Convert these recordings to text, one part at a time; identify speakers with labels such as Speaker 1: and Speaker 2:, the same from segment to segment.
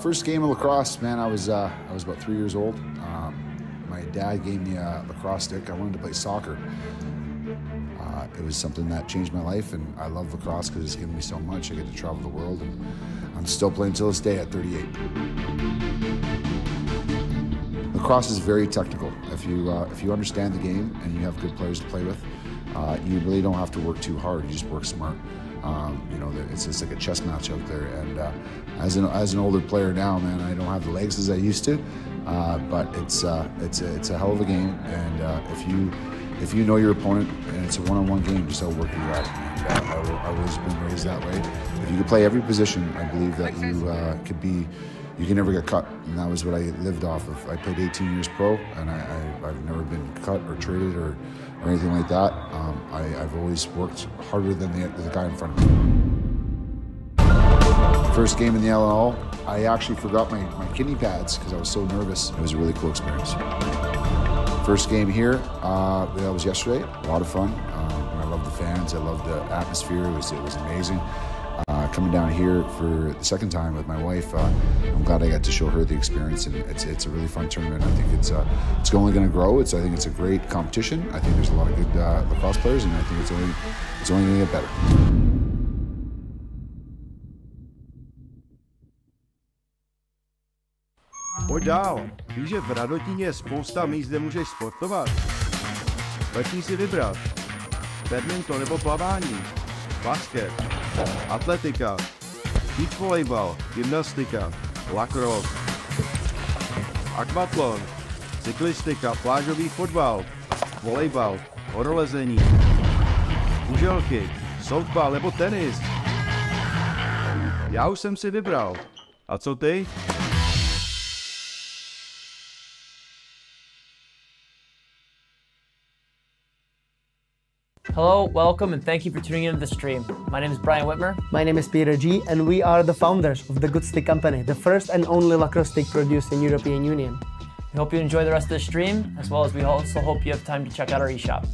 Speaker 1: First game of lacrosse, man, I was about 3 years old. My dad gave me a lacrosse stick. I wanted to play soccer. It was something that changed my life, and I love lacrosse because it's given me so much. I get to travel the world, and I'm still playing till this day at 38. Lacrosse is very technical. If you understand the game and you have good players to play with, you really don't have to work too hard. You just work smart. You know, it's like a chess match out there. And as an older player now, man, I don't have the legs as I used to, but it's a hell of a game. And if you know your opponent and it's a one-on-one game, just outwork your guy. And I've always been raised that way. If you could play every position, I believe that you can never get cut, and that was what I lived off of. I played 18 years pro, and I've never been cut or traded or anything like that. I've always worked harder than the guy in front of me. First game in the LNL, I actually forgot my kidney pads because I was so nervous. It was a really cool experience. First game here, that was yesterday. A lot of fun. I love the fans. I love the atmosphere. It was amazing. Coming down here for the second time with my wife, I'm glad I got to show her the experience, and it's a really fun tournament. I think it's only going to grow. I think it's a great competition. I think there's a lot of good lacrosse players, and I think it's only going to get better.
Speaker 2: Pojď dál. Víš, že v Radotíně je spousta míst, kde můžeš sportovat? Lepší si vybrat. Badminton nebo plavání, basket, atletika, beach volejbal, gymnastika, lacrosse, akvatlon, cyklistika, plážový fotbal, volejbal, horolezení, kuželky, softball nebo tenis. Já už jsem si vybral. A co ty?
Speaker 3: Hello, welcome, and thank you for tuning into the stream. My name is Brian Whitmer.
Speaker 4: My name is Peter G, and we are the founders of the Good Stick Company, the first and only lacrosse stick produced in European Union.
Speaker 3: We hope you enjoy the rest of the stream, as well as we also hope you have time to check out our eShop.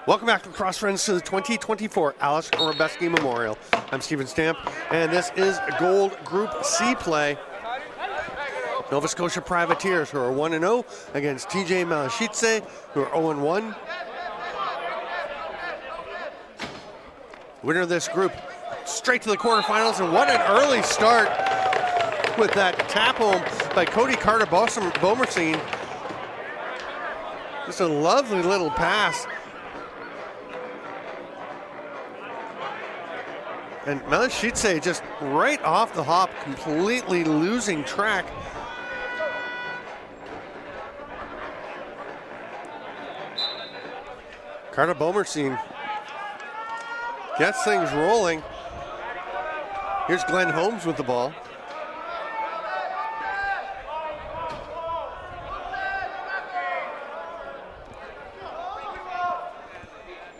Speaker 5: Welcome back, lacrosse friends, to the 2024 Aleš Hřebeský Memorial. I'm Steven Stamp, and this is Gold Group C play. Nova Scotia Privateers, who are 1-0 against TJ Malešice, who are 0-1. Winner of this group straight to the quarterfinals, and what an early start with that tap home by Cody Carter-Bomerstein. Just a lovely little pass. And Malešice just right off the hop, completely losing track. Carter Bomerstein gets things rolling. Here's Glenn Holmes with the ball.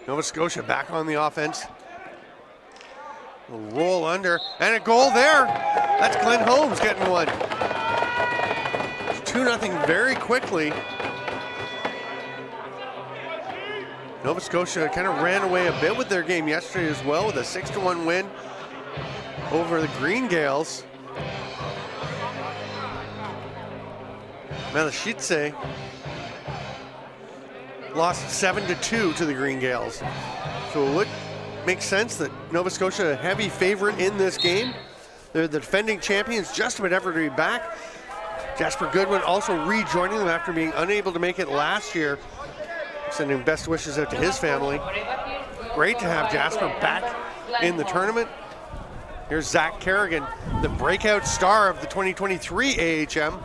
Speaker 5: Nova Scotia back on the offense. A roll under, and a goal there. That's Glenn Holmes getting one. It's 2-0 very quickly. Nova Scotia kind of ran away a bit with their game yesterday as well, with a 6-1 win over the Green Gales. Malešice lost 7-2 to the Green Gales. So it would make sense that Nova Scotia a heavy favorite in this game. They're the defending champions, just about ever to be back. Jasper Goodwin also rejoining them after being unable to make it last year. Sending best wishes out to his family. Great to have Jasper back in the tournament. Here's Zach Kerrigan, the breakout star of the 2023 AHM.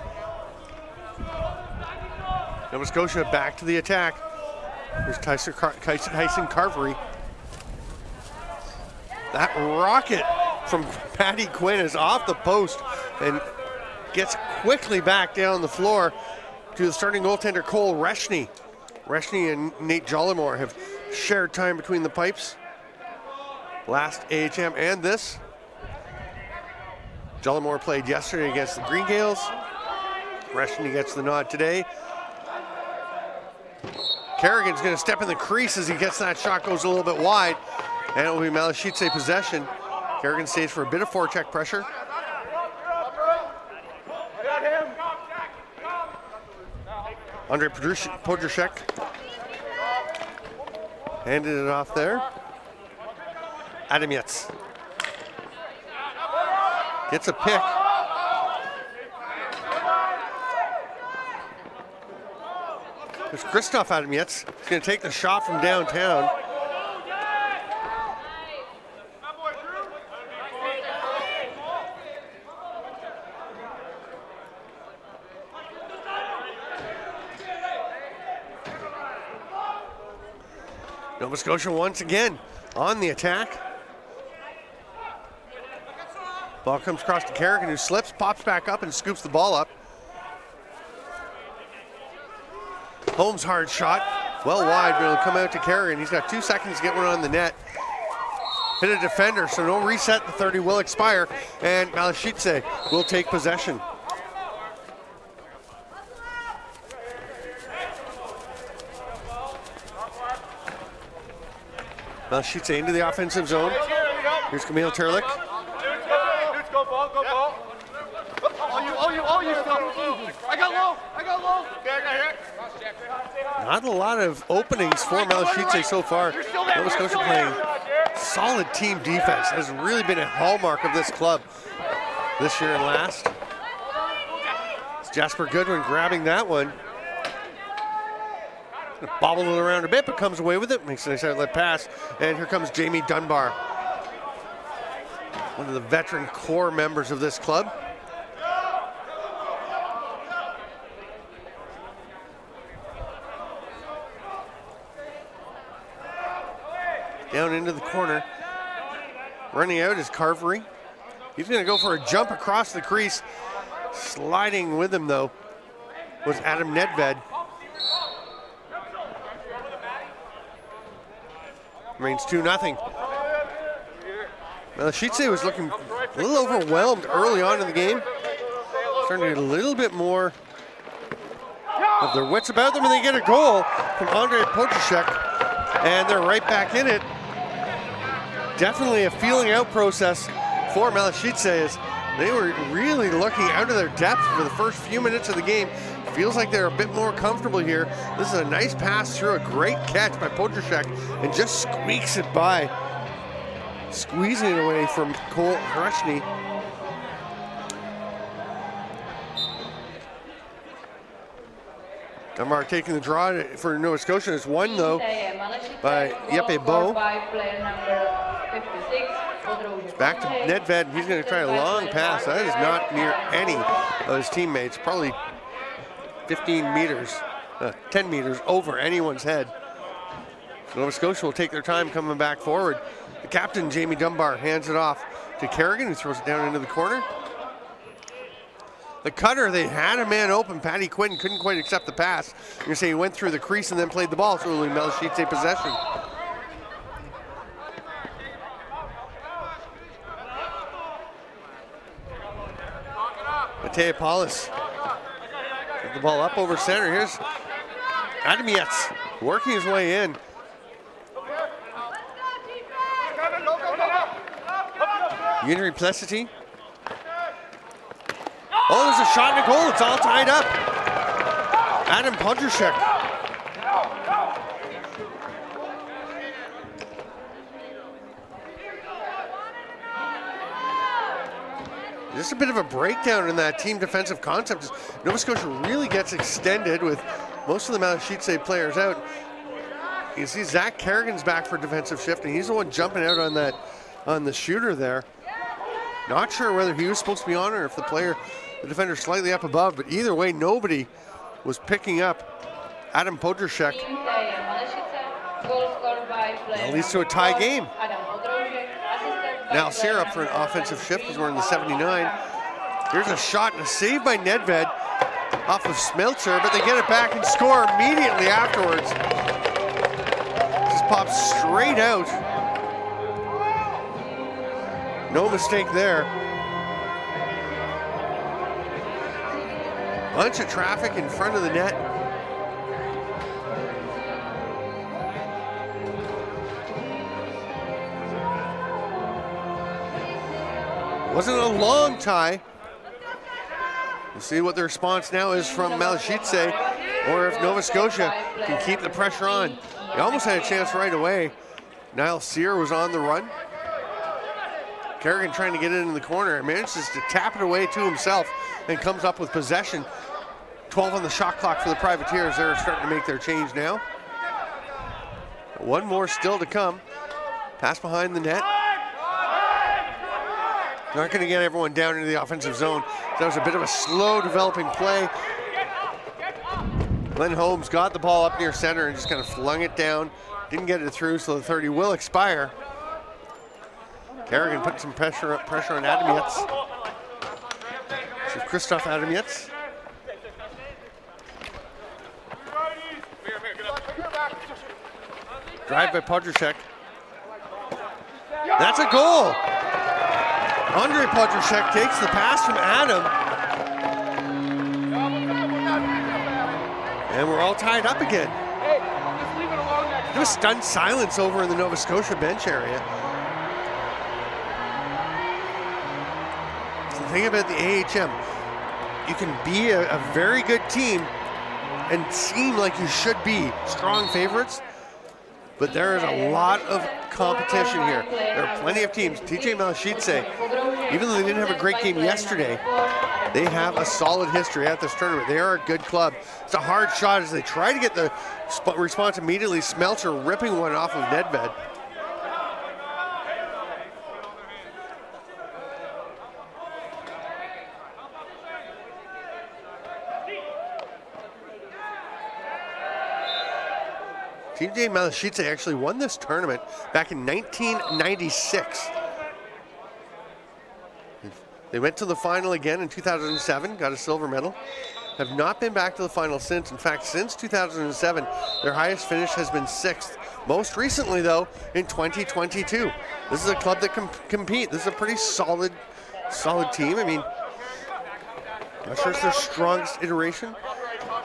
Speaker 5: Nova Scotia back to the attack. Here's Tyson Carvery. That rocket from Patty Quinn is off the post and gets quickly back down the floor to the starting goaltender Cole Reshney. Reshney and Nate Jollymore have shared time between the pipes. Last AHM and this. Jollymore played yesterday against the Green Gales. Reshney gets the nod today. Kerrigan's going to step in the crease as he gets that shot, goes a little bit wide, and it will be Malešice possession. Kerrigan stays for a bit of forecheck pressure. Andre Podrushek handed it off there. Adam Yetz gets a pick. There's Christoph Adam Yetz. He's going to take the shot from downtown. Nova Scotia once again on the attack. Ball comes across to Kerrigan, who slips, pops back up, and scoops the ball up. Holmes' hard shot, well wide, but it'll come out to Kerrigan. He's got 2 seconds to get one on the net. Hit a defender, so no reset. The 30 will expire, and Malešice will take possession. Malešice into the offensive zone. Here's Camille Terlich. Not a lot of openings for Malešice so far. Nova Scotia playing solid team defense. Has really been a hallmark of this club this year and last. It's Jasper Goodwin grabbing that one. Bobbled it around a bit, but comes away with it. Makes a nice outlet pass. And here comes Jamie Dunbar, one of the veteran core members of this club. Down into the corner. Running out is Carvery. He's going to go for a jump across the crease. Sliding with him, though, was Adam Nedved. Remains 2-0. Malešice was looking a little overwhelmed early on in the game. Starting to get a little bit more of their wits about them, and they get a goal from Andre Podrushek, and they're right back in it. Definitely a feeling out process for Malešice as they were really looking out of their depth for the first few minutes of the game. Feels like they're a bit more comfortable here. This is a nice pass through, a great catch by Podrushek, and just squeaks it by. Squeezing it away from Cole Reshney. Dunbar taking the draw for Nova Scotia. It's won, though, by Jeppe Bo. It's back to Nedved. He's going to try a long pass. That is not near any of his teammates. Probably 15 meters, 10 meters over anyone's head. So Nova Scotia will take their time coming back forward. The captain, Jamie Dunbar, hands it off to Kerrigan, who throws it down into the corner. The cutter, they had a man open. Patty Quinn couldn't quite accept the pass. You're going to say he went through the crease and then played the ball. So early Malešice possession. Matej Paulus. Get the ball up over center. Here's Adamietz working his way in. Unity Plessity. Oh, there's a shot and a goal. It's all tied up. Adam Podrushek. Just a bit of a breakdown in that team defensive concept. Nova Scotia really gets extended with most of the Malešice players out. You can see Zach Kerrigan's back for defensive shift, and he's the one jumping out on the shooter there. Not sure whether he was supposed to be on or if the defender slightly up above, but either way, nobody was picking up Adam Podrushek. That leads to a tie game. Now Sear up for an offensive shift because we're in the 79. Here's a shot and a save by Nedved off of Smeltzer, but they get it back and score immediately afterwards. Just pops straight out. No mistake there. Bunch of traffic in front of the net. Wasn't a long tie. We'll see what the response now is from Malešice, or if Nova Scotia can keep the pressure on. They almost had a chance right away. Niall Sear was on the run. Kerrigan trying to get it in the corner and manages to tap it away to himself and comes up with possession. 12 on the shot clock for the Privateers. They're starting to make their change now. One more still to come. Pass behind the net. Not going to get everyone down into the offensive zone. That was a bit of a slow developing play. Glenn Holmes got the ball up near center and just kind of flung it down. Didn't get it through, so the 30 will expire. Kerrigan put some pressure on Adamietz. So Christoph Adamietz. Drive by Podrushek. That's a goal. Andre Podrushek takes the pass from Adam. And we're all tied up again. There was stunned silence over in the Nova Scotia bench area. So the thing about the AHM, you can be a very good team and seem like you should be strong favorites, but there is a lot of competition here. There are plenty of teams. TJ Malešice, even though they didn't have a great game yesterday, they have a solid history at this tournament. They are a good club. It's a hard shot as they try to get the response immediately. Smeltzer ripping one off of Nedved. TJ Malešice actually won this tournament back in 1996. They went to the final again in 2007, got a silver medal. Have not been back to the final since. In fact, since 2007, their highest finish has been 6th. Most recently, though, in 2022. This is a club that can compete. This is a pretty solid team. I mean, not sure it's their strongest iteration.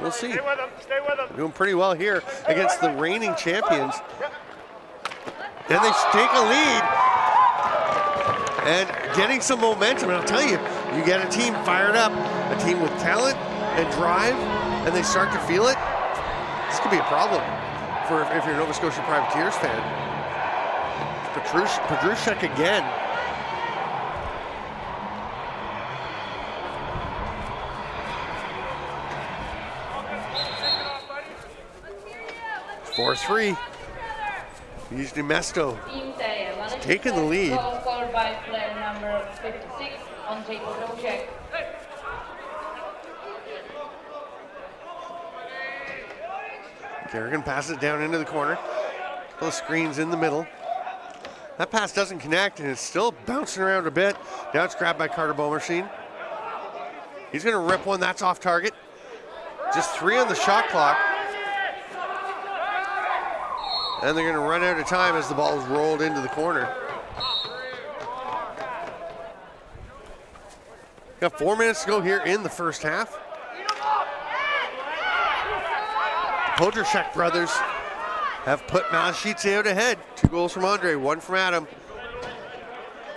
Speaker 5: We'll see. They're doing pretty well here against the reigning champions. And they take a lead and getting some momentum. And I'll tell you, you get a team fired up, a team with talent and drive, and they start to feel it. This could be a problem for if you're a Nova Scotia Privateers fan. Podrushek again. It's 4-3. Usually Mesto taking the lead.
Speaker 6: by player number 56 on Czech.
Speaker 5: Kerrigan passes it down into the corner. Couple of screens in the middle. That pass doesn't connect, and it's still bouncing around a bit. Now it's grabbed by Carter Bomerstein. He's going to rip one. That's off target. Just 3 on the shot clock. And they're going to run out of time as the ball is rolled into the corner. Got 4 minutes to go here in the first half. Podršek brothers have put Malešice out ahead. 2 goals from Andre, 1 from Adam.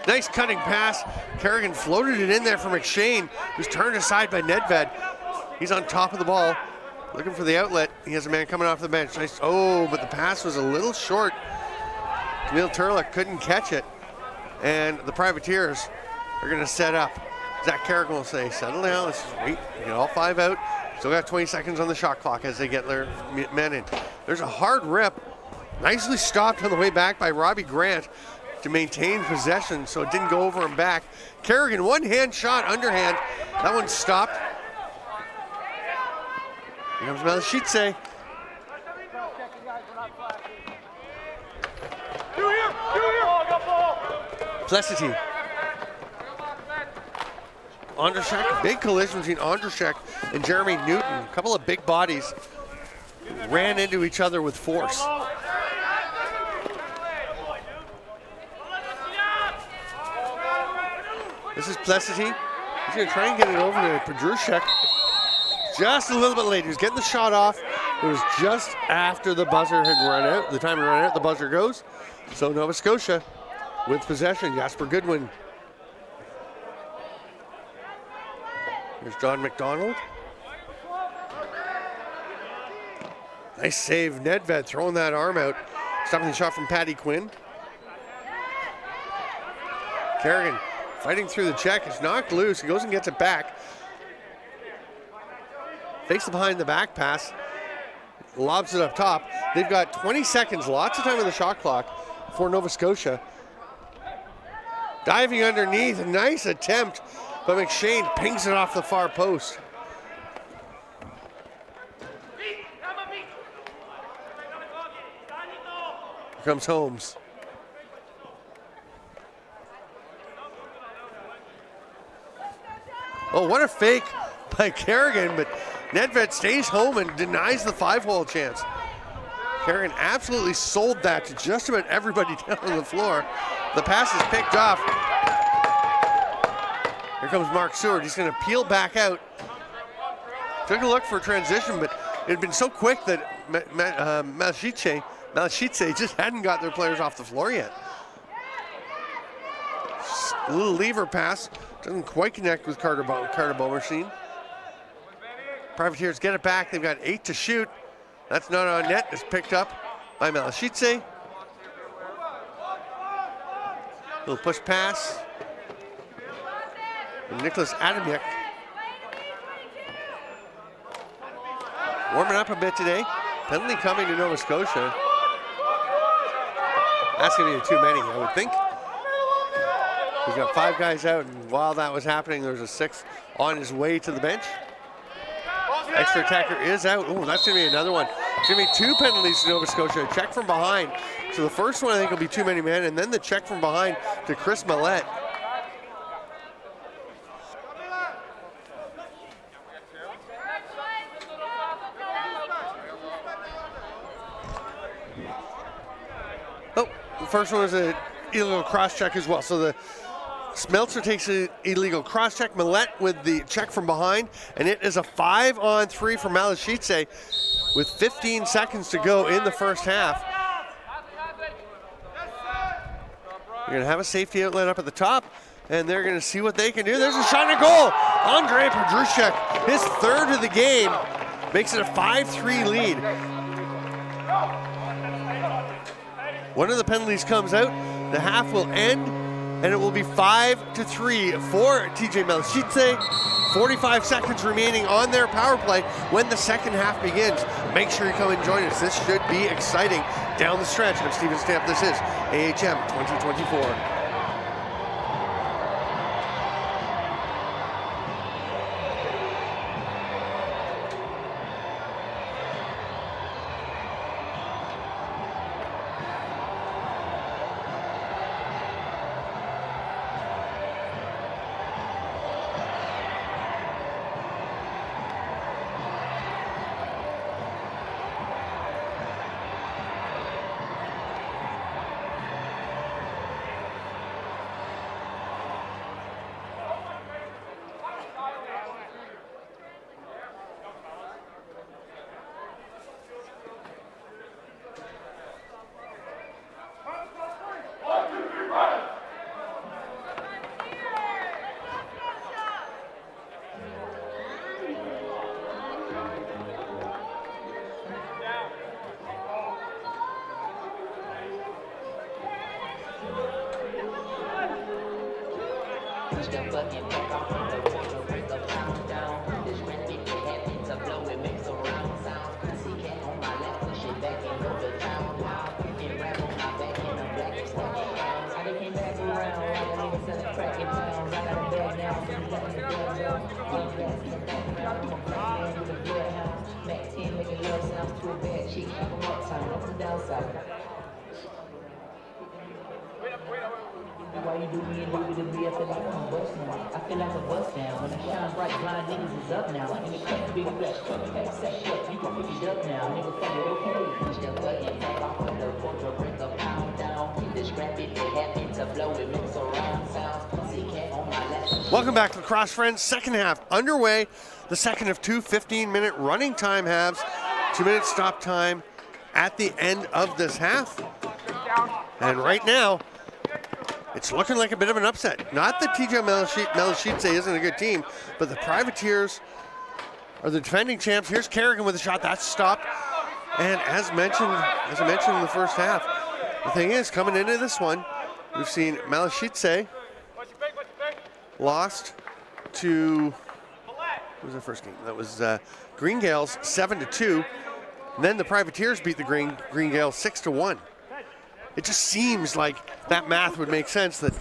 Speaker 5: Nice cutting pass. Kerrigan floated it in there for McShane, who's turned aside by Nedved. He's on top of the ball, looking for the outlet. He has a man coming off the bench. Nice. Oh, but the pass was a little short. Camille Turlock couldn't catch it. And the Privateers are going to set up. Zach Kerrigan will say, settle down, let's just wait. We get all 5 out. Still got 20 seconds on the shot clock as they get their men in. There's a hard rip. Nicely stopped on the way back by Robbie Grant to maintain possession so it didn't go over and back. Kerrigan, one-hand shot, underhand. That one stopped. Here comes Malešice. Plessity. Ondrzejczyk, big collision between Ondrzejczyk and Jeremy Newton. A couple of big bodies ran into each other with force. This is Plessity. He's going to try and get it over to Podršek. Just a little bit late. He was getting the shot off. It was just after the buzzer had run out. The time had run out, the buzzer goes. So Nova Scotia with possession. Jasper Goodwin. Here's John McDonald. Nice save, Nedved throwing that arm out. Stopping the shot from Paddy Quinn. Kerrigan fighting through the check. It's knocked loose. He goes and gets it back. Fakes the behind the back pass. Lobs it up top. They've got 20 seconds, lots of time on the shot clock for Nova Scotia. Diving underneath, a nice attempt, but McShane pings it off the far post. Here comes Holmes. Oh, what a fake by Kerrigan, but Nedved stays home and denies the 5-hole chance. Kerrigan absolutely sold that to just about everybody down on the floor. The pass is picked off. Here comes Mark Seward. He's going to peel back out. Took a look for a transition, but it had been so quick that Malešice just hadn't got their players off the floor yet. A little lever pass. Doesn't quite connect with Carter Bomerstein. Privateers get it back. They've got 8 to shoot. That's not on net. It's picked up by Malešice. Little push pass. And Nicholas Adamiak. Warming up a bit today. Penalty coming to Nova Scotia. That's going to be too many, I would think. We've got 5 guys out, and while that was happening, there was a 6th on his way to the bench. Extra attacker is out. Oh, that's going to be another one. It's going to be 2 penalties to Nova Scotia. A check from behind. So the first one I think will be too many men, and then the check from behind to Chris Millette. Oh, the first one was an illegal cross check as well. So the Smeltzer takes an illegal cross check. Millette with the check from behind, and it is a 5-on-3 for Malešice with 15 seconds to go in the first half. You're gonna have a safety outlet up at the top, and they're gonna see what they can do. There's a shot and a goal. Andre Podršek, his 3rd of the game, makes it a 5-3 lead. One of the penalties comes out. The half will end, and it will be 5-3 for TJ Malešice. 45 seconds remaining on their power play when the second half begins. Make sure you come and join us. This should be exciting down the stretch. I'm Steven Stamp. This is AHM 2024.
Speaker 7: Why you do me and do me to be, I feel like I'm a bust now. I feel like a bust down. When I shine bright, blind niggas is up now. In the cut, big flash, truck, pack, set up. You can pick it up now. Nigga, find it okay. Push the button, back off of the porch, or break a pound down. Keep this rapid, it happens to blow, it makes a round sound. See cat on my left.
Speaker 5: Welcome back to Lacrosse Friends. Second half underway. The second of two 15-minute running time halves. 2-minute stop time at the end of this half. And right now, it's looking like a bit of an upset. Not that TJ Malešice isn't a good team, but the Privateers are the defending champs. Here's Kerrigan with a shot. That's stopped. And as I mentioned in the first half, the thing is, coming into this one, we've seen Malešice lost to, what was the first game? That was Green Gales 7-2. And then the Privateers beat the Green Gales 6-1. It just seems like that math would make sense, that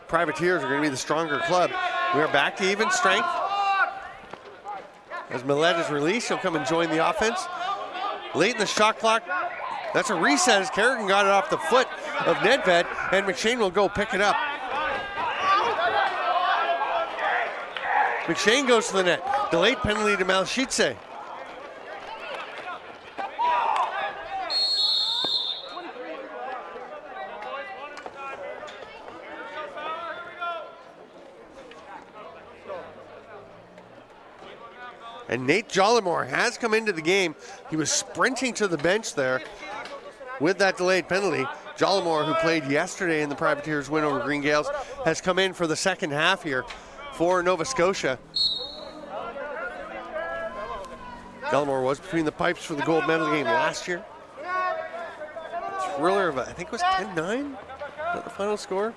Speaker 5: Privateers are going to be the stronger club. We are back to even strength. As Millet is released, he'll come and join the offense. Late in the shot clock, that's a reset as Kerrigan got it off the foot of Nedved, and McShane will go pick it up. McShane goes to the net. Delayed penalty to Malešice. And Nate Jollimore has come into the game. He was sprinting to the bench there with that delayed penalty. Jollimore, who played yesterday in the Privateers win over Green Gales, has come in for the second half here for Nova Scotia. Jollimore was between the pipes for the gold medal game last year. Thriller of, I think it was 10-9? Is that the final score?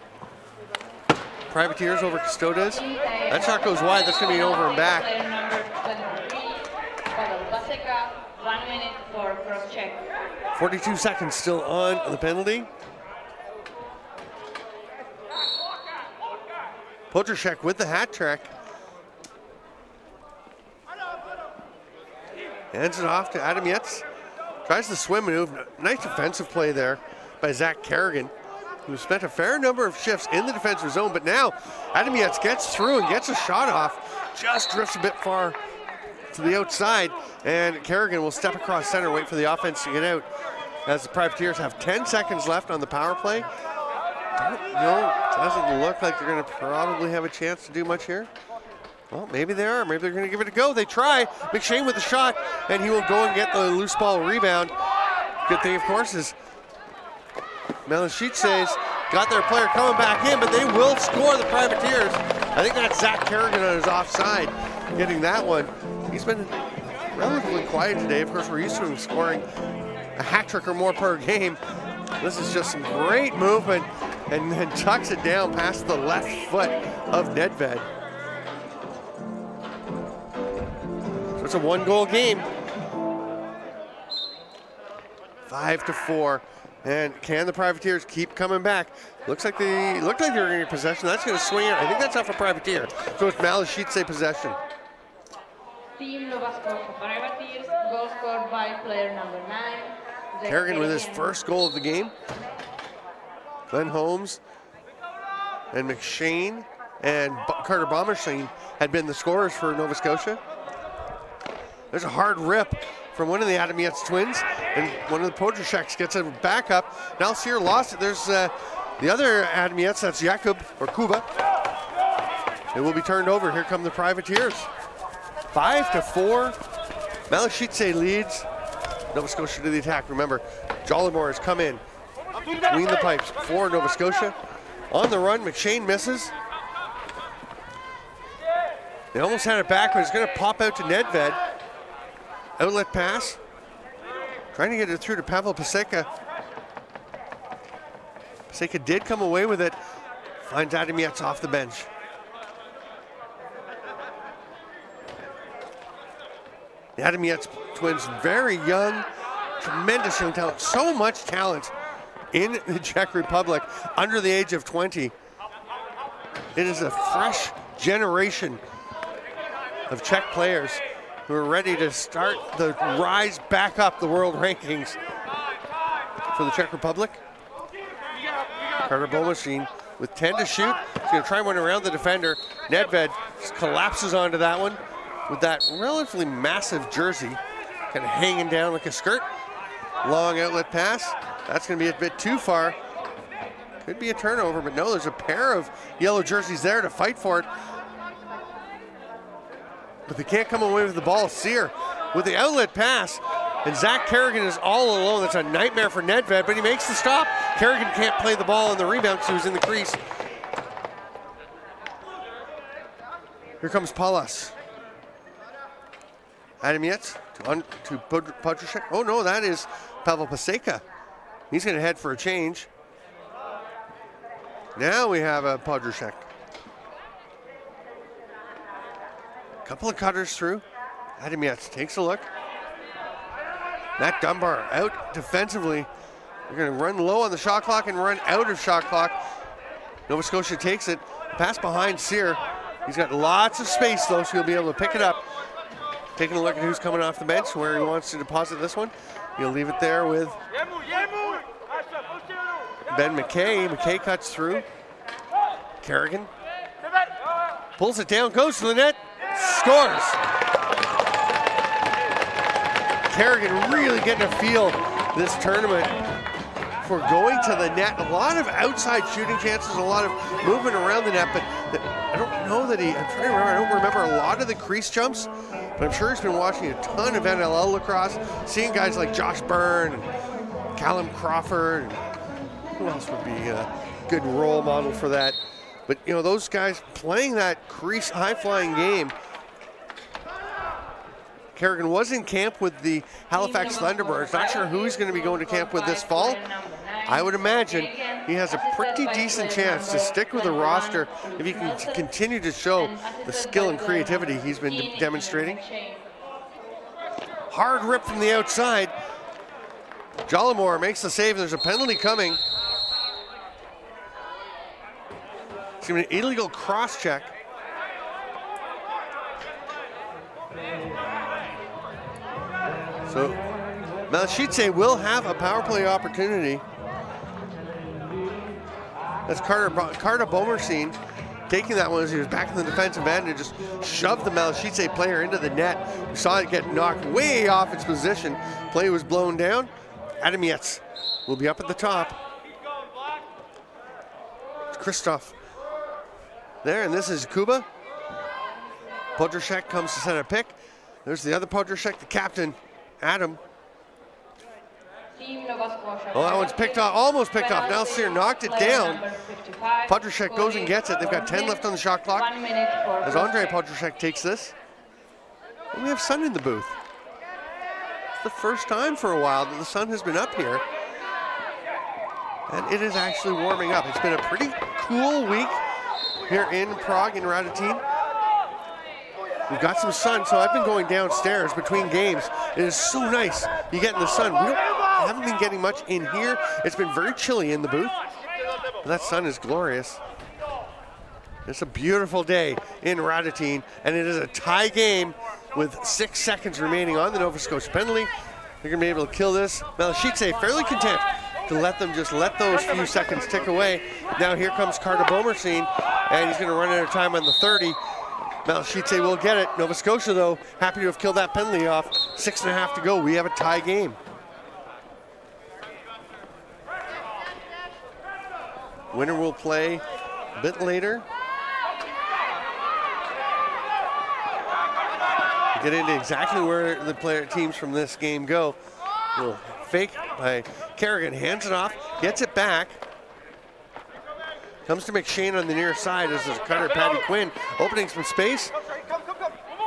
Speaker 5: Privateers over Custodes. That shot goes wide. That's going to be over and back.
Speaker 6: 1 minute for cross check.
Speaker 5: 42 seconds still on the penalty. Potrashek with the hat trick. Hands it off to Adam Yates. Tries the swim move. Nice defensive play there by Zach Kerrigan, who spent a fair number of shifts in the defensive zone, but now Adam Yates gets through and gets a shot off. Just drifts a bit far to the outside, and Kerrigan will step across center, wait for the offense to get out, as the Privateers have 10 seconds left on the power play. Don't know, doesn't look like they're going to probably have a chance to do much here. Well, maybe they are. Maybe they're going to give it a go. They try. McShane with the shot, and he will go and get the loose ball rebound. Good thing, of course, is Malešice's got their player coming back in, but they will score, the Privateers. I think that's Zach Kerrigan on his offside getting that one. He's been relatively quiet today. Of course, we're used to him scoring a hat trick or more per game. This is just some great movement, and then tucks it down past the left foot of Nedved. So it's a one-goal game. 5-4. And can the Privateers keep coming back? Looks like they were going to get possession. That's going to swing it. I think that's off a Privateer. So it's Malešice possession.
Speaker 6: Team Nova Scotia Privateers, goal scored by player number 9.
Speaker 5: Kerrigan with his first goal of the game. Glenn Holmes and McShane and Carter Bommerstein had been the scorers for Nova Scotia. There's a hard rip from one of the Adam Yates twins, and one of the Potrasheks gets a backup. Now Sear lost it. There's the other Adam Yates, that's Jakub or Kuba. It will be turned over. Here come the Privateers. 5-4. Malešice leads. Nova Scotia to the attack. Remember, Jollimore has come in between the pipes for Nova Scotia. On the run, McShane misses. They almost had it back, but it's going to pop out to Nedved. Outlet pass. Trying to get it through to Pavel Paseka. Paseka did come away with it. Finds Adam Yates off the bench. The Adam Yates twins, very young, tremendous young talent, so much talent in the Czech Republic under the age of 20. It is a fresh generation of Czech players who are ready to start the rise back up the world rankings for the Czech Republic. Carter Bomachine with 10 to shoot. He's going to try one around the defender. Nedved collapses onto that one with that relatively massive jersey kind of hanging down like a skirt. Long outlet pass. That's going to be a bit too far. Could be a turnover, but no, there's a pair of yellow jerseys there to fight for it. But they can't come away with the ball. Sear with the outlet pass. And Zach Kerrigan is all alone. That's a nightmare for Nedved, but he makes the stop. Kerrigan can't play the ball on the rebound because he was in the crease. Here comes Palas. Adam Yates to Podrushek. Oh no, that is Pavel Paseka. He's going to head for a change. Now we have a Podrushek. Couple of cutters through. Adam Yates takes a look. Matt Dunbar out defensively. They're going to run low on the shot clock and run out of shot clock. Nova Scotia takes it. Pass behind Sear. He's got lots of space though, so he'll be able to pick it up. Taking a look at who's coming off the bench, where he wants to deposit this one. He'll leave it there with Ben McKay. McKay cuts through. Kerrigan pulls it down, goes to the net, scores. Kerrigan really getting a feel this tournament for going to the net. A lot of outside shooting chances, a lot of movement around the net, but I don't know that I'm trying to remember, I don't remember a lot of the crease jumps, but I'm sure he's been watching a ton of NLL lacrosse, seeing guys like Josh Byrne and Callum Crawford. And who else would be a good role model for that? But you know, those guys playing that crease high-flying game. Kerrigan was in camp with the Halifax Thunderbirds. Not sure who he's going to be going to camp with this fall. I would imagine he has a pretty decent chance to stick with the roster if he can continue to show the skill and creativity he's been demonstrating. Hard rip from the outside. Jollimore makes the save. There's a penalty coming. It's going to be an illegal cross check. So Malešice will have a power play opportunity. That's Carter Bomachine taking that one as he was back in the defensive end and just shoved the Malešice player into the net. We saw it get knocked way off its position. Play was blown down. Adam Yates will be up at the top. It's Christoph there, and this is Kuba. Podrushek comes to center pick. There's the other Podrushek, the captain, Adam. Oh, that one's picked off, almost picked off. Now Sear knocked it down. Podrushek goes and gets it. They've got 10 left on the shot clock. As Andre Podrushek takes this. And we have sun in the booth. It's the first time for a while that the sun has been up here. And it is actually warming up. It's been a pretty cool week here in Prague, in Radotín. We've got some sun, so I've been going downstairs between games. It is so nice. You get in the sun. We haven't been getting much in here. It's been very chilly in the booth. But that sun is glorious. It's a beautiful day in Radotín, and it is a tie game with 6 seconds remaining on the Nova Scotia penalty. They're going to be able to kill this. Malešice fairly content to let those few seconds tick away. Now here comes Carter Bomachine, and he's going to run out of time on the 30. Malešice will get it. Nova Scotia, though, happy to have killed that penalty off. 6.5 to go. We have a tie game. Winner will play a bit later. Get into exactly where the teams from this game go. A little fake by Kerrigan, hands it off, gets it back. Comes to McShane on the near side as there's a cutter, Patty Quinn, opening some space.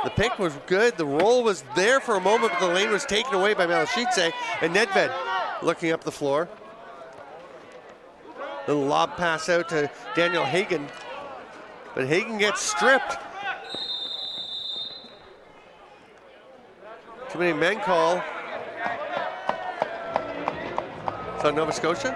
Speaker 5: The pick was good, the roll was there for a moment, but the lane was taken away by Malešice, and Nedved looking up the floor. Little lob pass out to Daniel Hagen, but Hagen gets stripped. Too many men call. So Nova Scotia.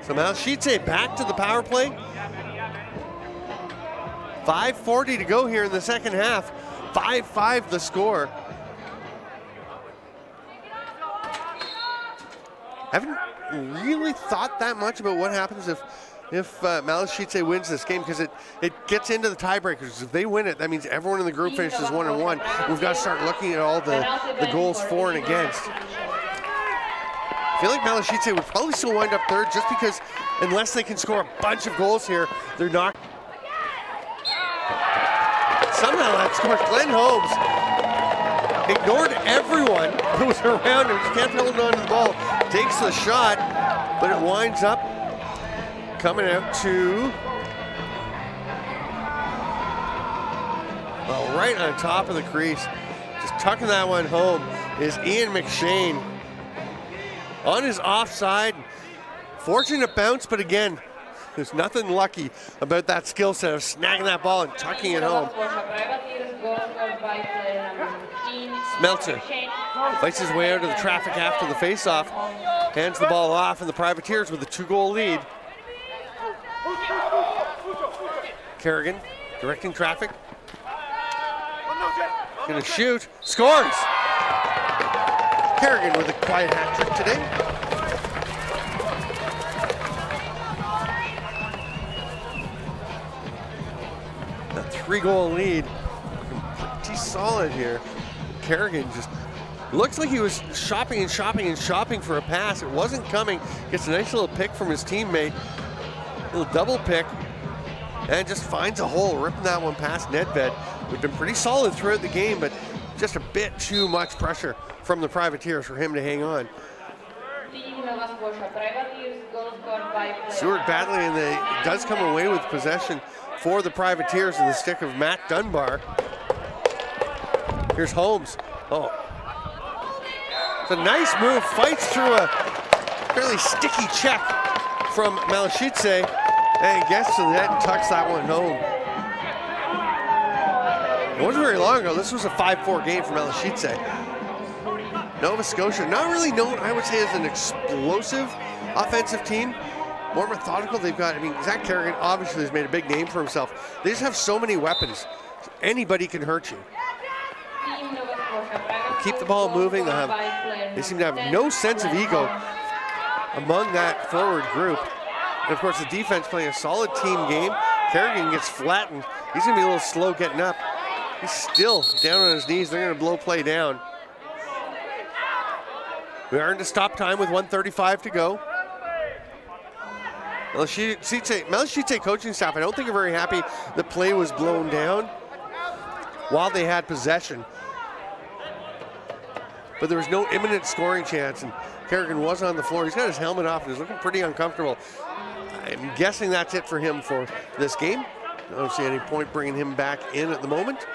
Speaker 5: So Malešice back to the power play. 5:40 to go here in the second half. 5-5 the score. Haven't really thought that much about what happens if Malešice wins this game, because it gets into the tiebreakers. If they win it, that means everyone in the group finishes 1-1. We've got to start looking at all the goals for and against. I feel like Malešice would probably still wind up third, just because unless they can score a bunch of goals here, they're not. Somehow that scores. Glenn Holmes ignored everyone who was around him. Just kept holding on to the ball. Takes the shot, but it winds up coming out to, well, right on top of the crease. Just tucking that one home is Ian McShane. On his offside. Fortunate bounce, but again, there's nothing lucky about that skill set of snagging that ball and tucking it home. Smeltzer fights his way out of the traffic after the face-off, hands the ball off, and the Privateers with a 2-goal lead. Kerrigan directing traffic. Gonna shoot, scores! Kerrigan with a quiet hat trick today. A 3-goal lead, pretty solid here. Kerrigan just looks like he was shopping and shopping and shopping for a pass. It wasn't coming. Gets a nice little pick from his teammate. Little double pick. And just finds a hole, ripping that one past Nedved. We've been pretty solid throughout the game, but just a bit too much pressure from the Privateers for him to hang on. Seward battling, and it does come away with possession for the Privateers in the stick of Matt Dunbar. Here's Holmes. Oh. It's a nice move, fights through a fairly sticky check from Malešice, and gets to the net and tucks that one home. It wasn't very long ago. This was a 5-4 game for Malešice. Nova Scotia, not really known, I would say, as an explosive offensive team. More methodical. They've got, I mean, Zach Kerrigan obviously has made a big name for himself. They just have so many weapons. Anybody can hurt you. Keep the ball moving. They seem to have no sense of ego among that forward group. And of course, the defense playing a solid team game. Kerrigan gets flattened. He's going to be a little slow getting up. He's still down on his knees. They're going to blow play down. We are into stop time with 1:35 to go. Malešice coaching staff, I don't think are very happy the play was blown down while they had possession. But there was no imminent scoring chance, and Kerrigan was on the floor. He's got his helmet off and he's looking pretty uncomfortable. I'm guessing that's it for him for this game. I don't see any point bringing him back in at the moment.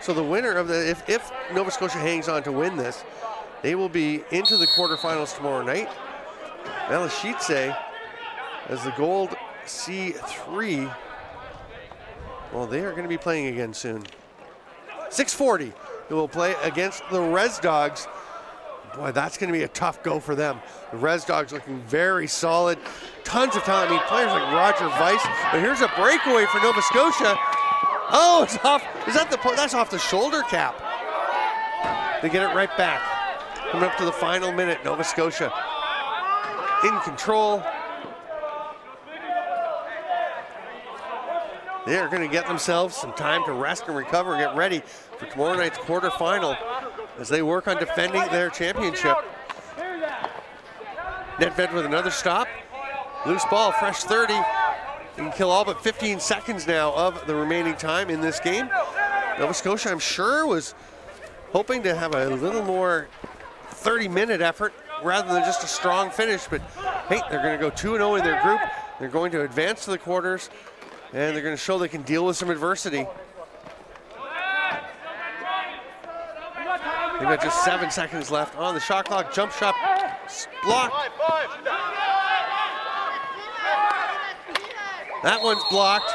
Speaker 5: So the winner of the, if Nova Scotia hangs on to win this, they will be into the quarterfinals tomorrow night. Malešice as the Gold C3. Well, they are going to be playing again soon. 6:40, they will play against the Res Dogs. Boy, that's going to be a tough go for them. The Res Dogs looking very solid. Tons of talent. I mean, players like Roger Weiss. But here's a breakaway for Nova Scotia. Oh, it's off. Is that the point? That's off the shoulder cap. They get it right back. Coming up to the final minute, Nova Scotia in control. They are going to get themselves some time to rest and recover and get ready for tomorrow night's quarterfinal as they work on defending their championship. Nedved with another stop. Loose ball, fresh 30. You can kill all but 15 seconds now of the remaining time in this game. Nova Scotia, I'm sure, was hoping to have a little more 30-minute effort rather than just a strong finish, but hey, they're going to go 2-0 in their group. They're going to advance to the quarters, and they're going to show they can deal with some adversity. They've got just 7 seconds left on the shot clock. Jump shot blocked. That one's blocked.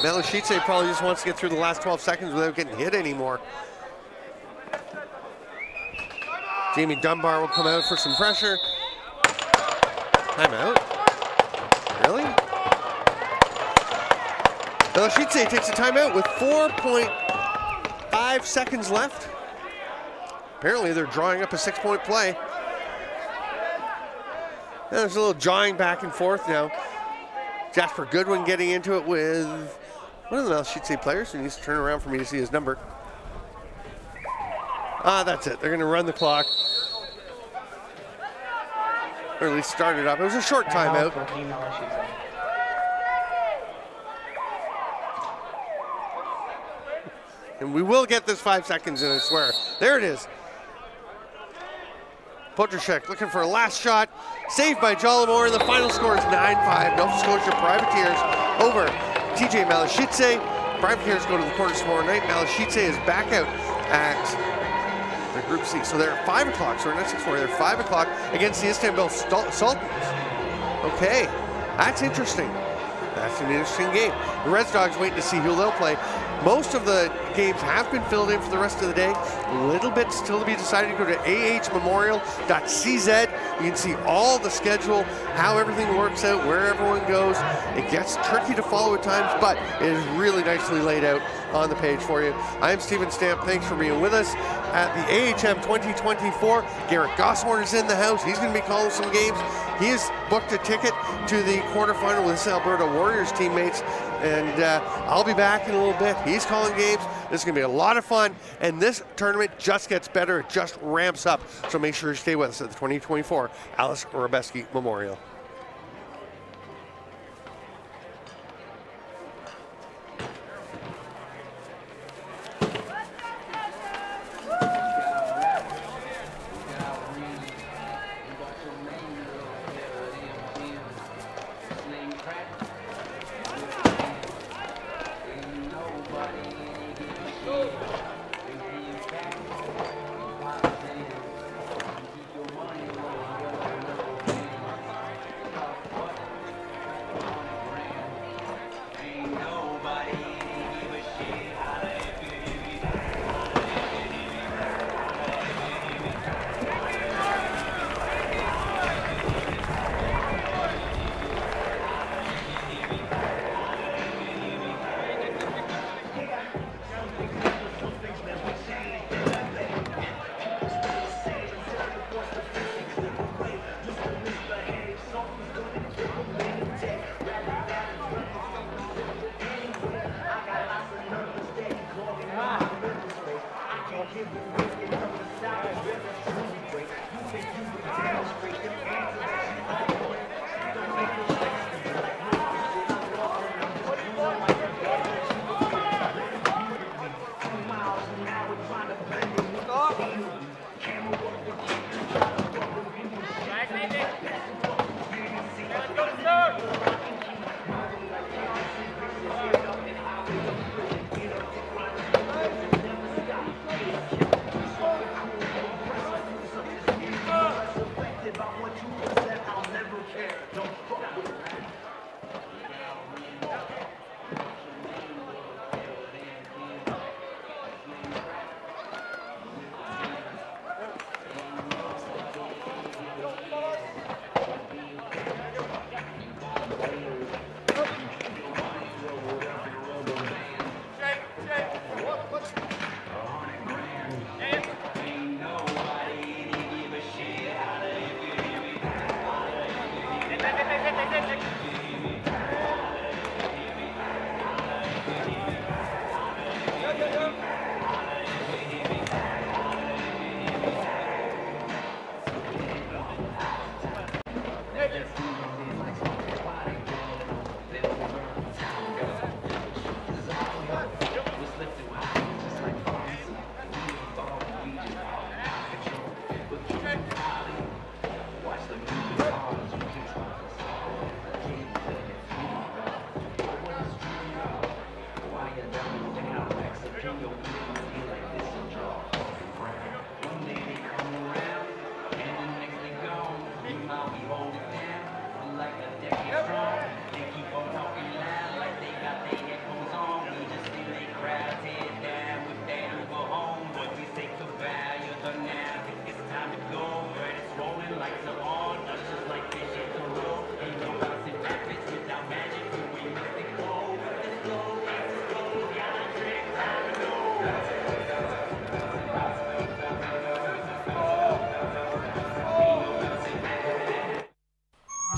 Speaker 5: Malešice probably just wants to get through the last 12 seconds without getting hit anymore. Jamie Dunbar will come out for some pressure. Timeout. Really? Malešice takes a timeout with 4.5 seconds left. Apparently they're drawing up a 6-point play. There's a little jawing back and forth now. Jasper Goodwin getting into it with one of the Malešice players who needs to turn around for me to see his number. That's it. They're going to run the clock. Or at least start it up. It was a short timeout. And we will get this 5 seconds in, I swear. There it is. Potrashek looking for a last shot. Saved by Jollimore. The final score is 9-5. Nova Scotia Privateers over TJ Malešice. Privateers go to the quarters tomorrow night. Malešice is back out at the Group C. So they're at 5 o'clock. So we're not 6-4. They're 5 o'clock against the Istanbul Sultans. Okay, that's interesting. That's an interesting game. The Red Dogs waiting to see who they'll play. Most of the games have been filled in for the rest of the day. A little bit still to be decided. Go to ahmemorial.cz. You can see all the schedule, how everything works out, where everyone goes. It gets tricky to follow at times, but it is really nicely laid out on the page for you. I'm Stephen Stamp. Thanks for being with us at the AHM 2024. Garrett Goshorn is in the house. He's going to be calling some games. He has booked a ticket to the quarterfinal with his Alberta Warriors teammates, and I'll be back in a little bit. He's calling games. This is going to be a lot of fun, and this tournament just gets better. It just ramps up, so make sure you stay with us at the 2024 Aleš Hřebeský Memorial.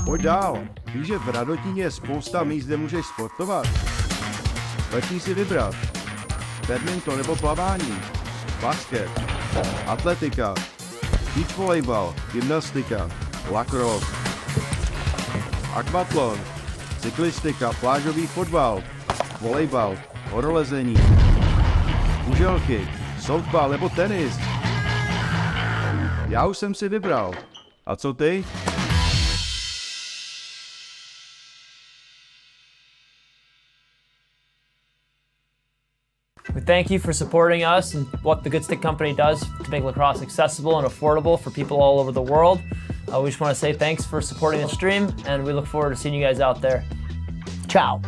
Speaker 2: Pojď dál. Víš, že v Radotíně je spousta míst, kde můžeš sportovat? Lepší si vybrat. Badminton nebo plavání, basket, atletika, beach volejbal, gymnastika, lacrosse, akvatlon, cyklistika, plážový fotbal, volejbal, horolezení, kuželky, softball nebo tenis. Já už jsem si vybral. A co ty?
Speaker 3: We thank you for supporting us and what the Good Stick Company does to make lacrosse accessible and affordable for people all over the world. We just want to say thanks for supporting the stream, and we look forward to seeing you guys out there.
Speaker 4: Ciao.